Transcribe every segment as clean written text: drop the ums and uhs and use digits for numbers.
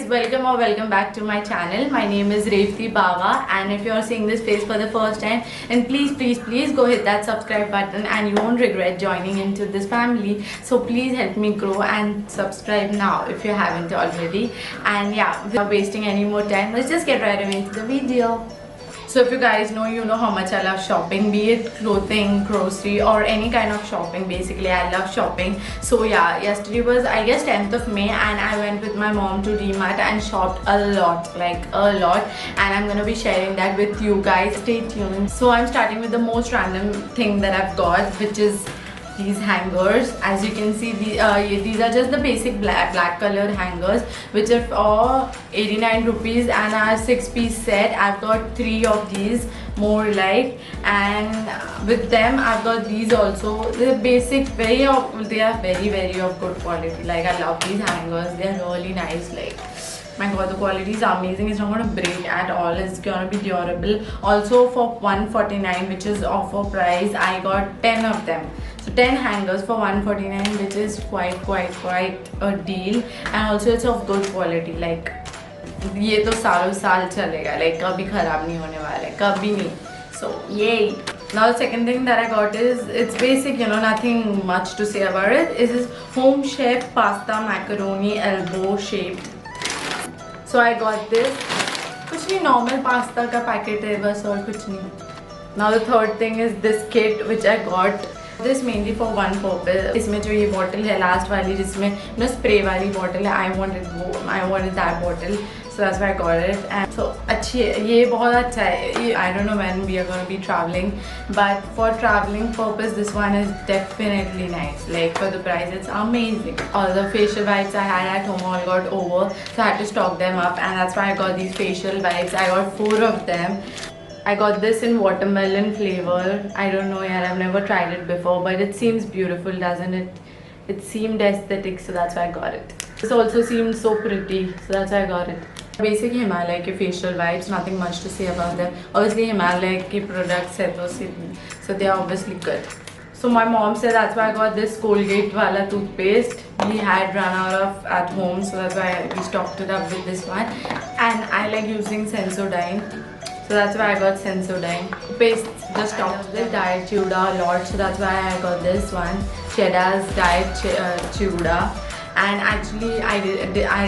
guys, welcome back to my channel. My name is Revati Bawa, and if you are seeing this face for the first time, then please go hit that subscribe button and you won't regret joining into this family. So please help me grow and subscribe now if you haven't already. And yeah, without wasting any more time, let's just get right away into the video. So if you guys know, you know how much I love shopping, be it clothing, grocery or any kind of shopping. Basically I love shopping. So yeah, yesterday was I guess 10th of May and I went with my mom to DMart and shopped a lot, like a lot, and I'm gonna be sharing that with you guys. Stay tuned. So I'm starting with the most random thing that I've got, which is these hangers. As you can see, these are just the basic black colored hangers, which are for 89 rupees and are 6-piece set. I've got 3 of these more like, and with them I've got these also. The basic they are very of good quality. Like I love these hangers, they're really nice. Like my god, the quality is amazing. It's not going to break at all. It's going to be durable. Also for 149, which is offer price, I got 10 of them. So 10 hangers for 149, which is quite a deal. And also it's of good quality. Like ये तो सालों साल चलेगा. Like कभी खराब नहीं होने वाला है, कभी नहीं. So yay. Now the second thing that I got is, it's basic, you know, nothing much to say about it. It is Home Chef pasta macaroni elbow shaped. So I got this. कुछ नहीं, normal pasta का packet है बस, और कुछ नहीं. Now the third thing is this kit which I got. This mainly for one purpose. इसमें जो ये bottle है last वाली, जिसमें no spray वाली bottle है, I wanted that bottle. So that's why I got it. And so अच्छी है, ये बहुत अच्छा है. I don't know when we are going to be traveling, but for traveling purpose this one is definitely nice. Like for the price it's amazing. All the facial wipes I had at home all got over, so I had to stock them up, and that's why I got these facial wipes. I got 4 of them. I got this in watermelon flavor. I don't know yet, I've never tried it before, but it seems beautiful, doesn't it? It seemed aesthetic, so that's why I got it. This also seemed so pretty, so that's why I got it. Basic Himalaya ke facial wipes, nothing much to say about them. Obviously Himalaya ke products hai to so they are obviously good. So my mom said that's why I got this Colgate wala toothpaste. We had run out of at home, so that's why we stocked it up with this one. And I like using Sensodyne, so that's why I got Sensodyne. Paste just stopped this Diet Chewda a lot, so that's why I got this one, Cheddar's Diet Chewda. And actually I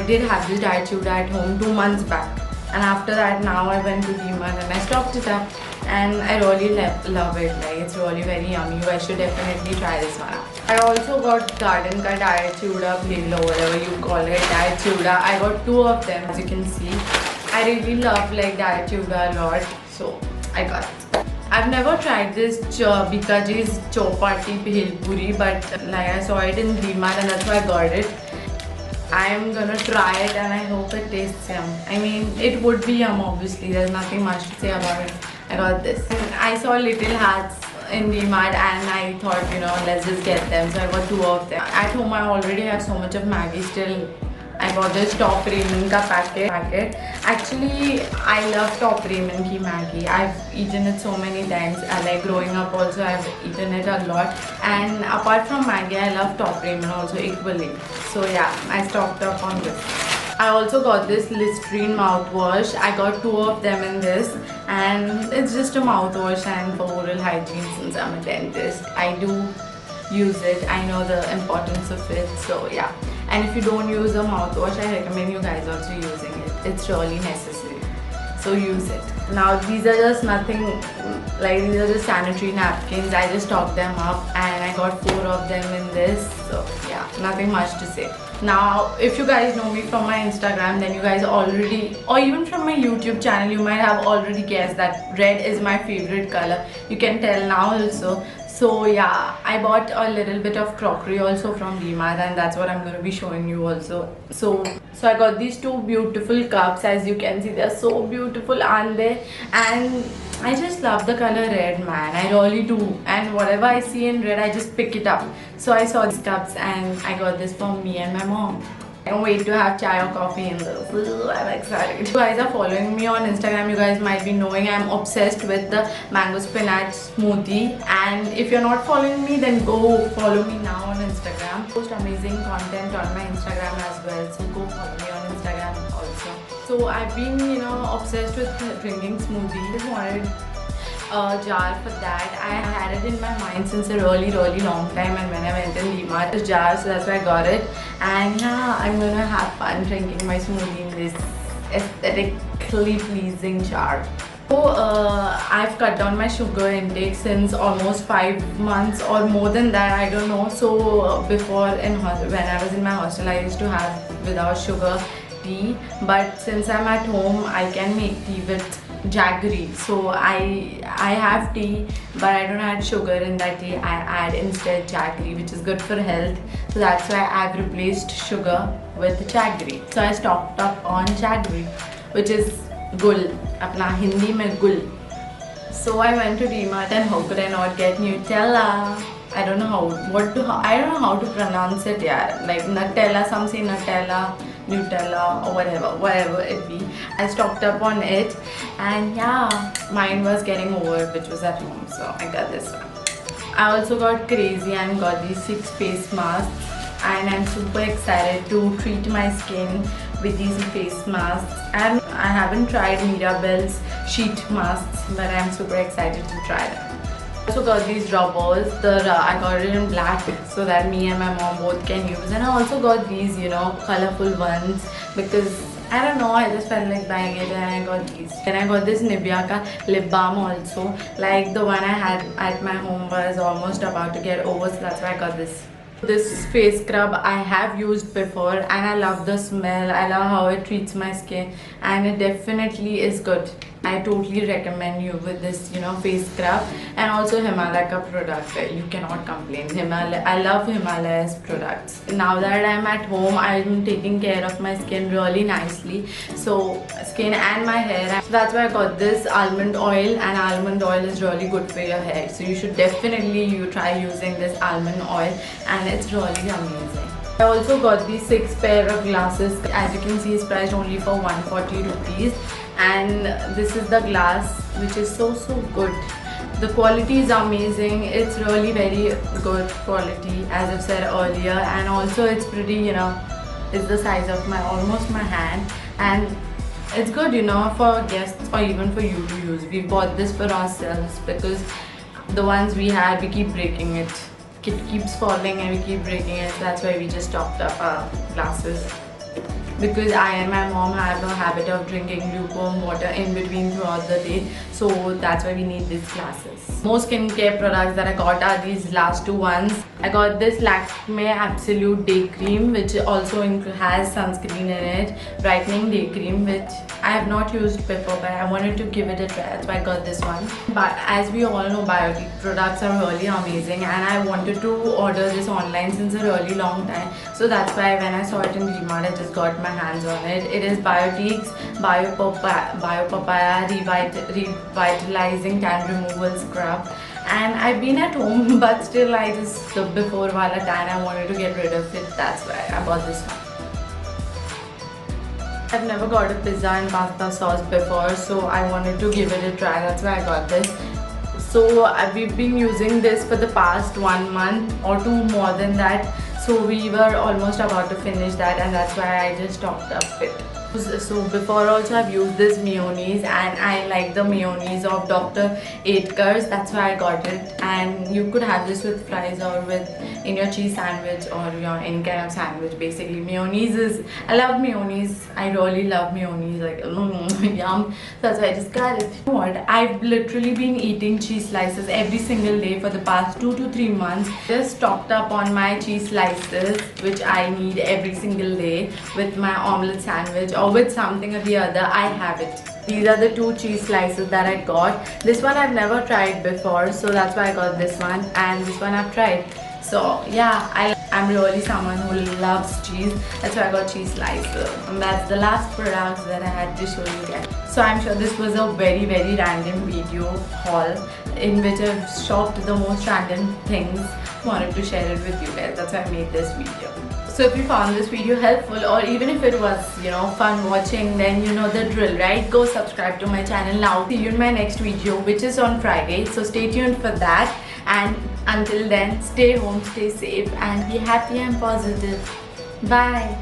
did have this Diet Chewda at home 2 months back, and after that now I went to DMart and I stocked it up, and I really love it. Like it's really very yummy. You guys should definitely try this one. I also got Garden ka Diet Chewda flavor, whatever you call it, Diet Chewda. I got 2 of them, as you can see. I really love like Diet Chewda a lot, so I got it. I've never tried this Bikaji's Chowpatty Bhel Puri, but like I saw it in DMart and that's why I got it. I'm gonna try it and I hope it tastes yum. I mean, it would be yum obviously, there's nothing much to say about it. I got this. And I saw Little Hearts in DMart and I thought, you know, let's just get them. So I got 2 of them. At home I already have so much of Maggi still. I got this Top Ramen ka packet. Actually, I love Top Ramen ki Maggi. I've eaten it so many times. Like growing up also, I've eaten it a lot. And apart from Maggi, I love Top Ramen also equally. So yeah, I stocked up on this. I also got this Listerine mouthwash. I got 2 of them in this, and it's just a mouthwash and for oral hygiene. Since I'm a dentist, I do use it. I know the importance of it, so yeah. And if you don't use a mouthwash, I recommend you guys also using it. It's really necessary, so use it. Now these are just nothing, like these are just sanitary napkins. I just stocked them up and I got 4 of them in this, so yeah, nothing much to say. Now if you guys know me from my Instagram, then you guys already, or even from my YouTube channel, you might have already guessed that red is my favorite color. You can tell now also. So yeah, I bought a little bit of crockery also from DMart, and that's what I'm going to be showing you also. So I got these 2 beautiful cups. As you can see, they're so beautiful, aren't they? And I just love the color red, man. I really do. And whatever I see in red, I just pick it up. So I saw these cups and I got this for me and my mom. I can't wait to have chai or coffee in this. I'm excited. If you guys are following me on Instagram, you guys might be knowing I'm obsessed with the mango spinach smoothie. And if you're not following me, then go follow me now on Instagram. I post amazing content on my Instagram as well. So go follow me on Instagram also. So I've been, obsessed with drinking smoothies. I just wanted a jar for that. I had it in my mind since a really long time, and when I went in DMart, this jar, so that's why I got it. And yeah, I'm gonna have fun drinking my smoothie in this aesthetically pleasing jar. So I've cut down my sugar intake since almost 5 months or more than that, I don't know. So before when I was in my hostel, I used to have without sugar tea, but since I'm at home, I can make tea with jaggery. So I have tea, but I don't add sugar in that tea. I add instead jaggery, which is good for health. So that's why I've replaced sugar with jaggery. So I stocked up on jaggery, which is gul, अपना हिंदी में गुल. So I went to DMart and how could I not get Nutella? I don't know how to pronounce it. Yeah, like Nutella. Some say Nutella, Nutella, or whatever it be. I stocked up on it, and yeah, mine was getting over, which was at home. So I got this one. I also got crazy and got these 6 face masks, and I'm super excited to treat my skin with these face masks. And I haven't tried Mirabelle's sheet masks, but I'm super excited to try them. I also got these rubbers. I got it in black so that me and my mom both can use. And I also got these, colorful ones because I don't know, I just felt like buying it and I got these. Then I got this Nivea ka lip balm also. Like the one I had at my home was almost about to get over, so that's why I got this. This face scrub I have used before and I love the smell. I love how it treats my skin and it definitely is good. I totally recommend you with this, face scrub, and also Himalaya product. You cannot complain. I love Himalaya's products. Now that I'm at home, I'm taking care of my skin really nicely. So skin and my hair. So that's why I got this almond oil, and almond oil is really good for your hair. So you should definitely try using this almond oil, and it's really amazing. I also got these 6 pair of glasses. As you can see, it's priced only for 140 rupees. And this is the glass, which is so good. The quality is amazing. It's really very good quality, as I've said earlier, and also it's pretty, it's the size of almost my hand, and it's good, for guests or even for you to use. We bought this for ourselves because the ones we had, we keep breaking it. It keeps falling and we keep breaking it. So that's why we just topped up our glasses. Because I and my mom have a habit of drinking lukewarm water in between throughout the day, so that's why we need these glasses. Most skincare products that I got are these last 2 ones. I got this Lakme Absolute Day Cream, which also has sunscreen in it, brightening day cream, which I have not used before, but I wanted to give it a try. That's why I got this one. But as we all know, Biotique products are really amazing, and I wanted to order this online since a really long time. So that's why when I saw it in DMart, I just got my hands on it. It is Biotique's Bio Papaya Revitalizing Tan Removal Scrub. And I've been at home, but still the before wala tan, I wanted to get rid of it. That's why I bought this one. I've never got a pizza and pasta sauce before, so I wanted to give it a try. That's why I got this. So we've been using this for the past 1 month or 2 more than that. So we were almost about to finish that, and that's why I just topped up it. So before also I've used this mayonnaise, and I like the mayonnaise of Dr. Oetker's. That's why I got it. And you could have this with fries or in your cheese sandwich or any kind of sandwich. Basically, I love mayonnaise. I really love mayonnaise. Like yum. That's why I just got it. You know what? I've literally been eating cheese slices every single day for the past 2 to 3 months. Just stocked up on my cheese slices, which I need every single day with my omelette sandwich or with something or the other. I have it. These are the 2 cheese slices that I got. This one I've never tried before, so that's why I got this one, and this one I've tried. So yeah, I'm really someone who loves cheese. That's why I got cheese slices. And that's the last product that I had to show you guys. So I'm sure this was a very random video haul in which I've shopped the most random things. Wanted to share it with you guys. That's why I made this video. So if you found this video helpful, or even if it was, fun watching, then you know the drill, right? Go subscribe to my channel now. See you in my next video, which is on Friday. So stay tuned for that. And until then, stay home, stay safe, and be happy and positive. Bye.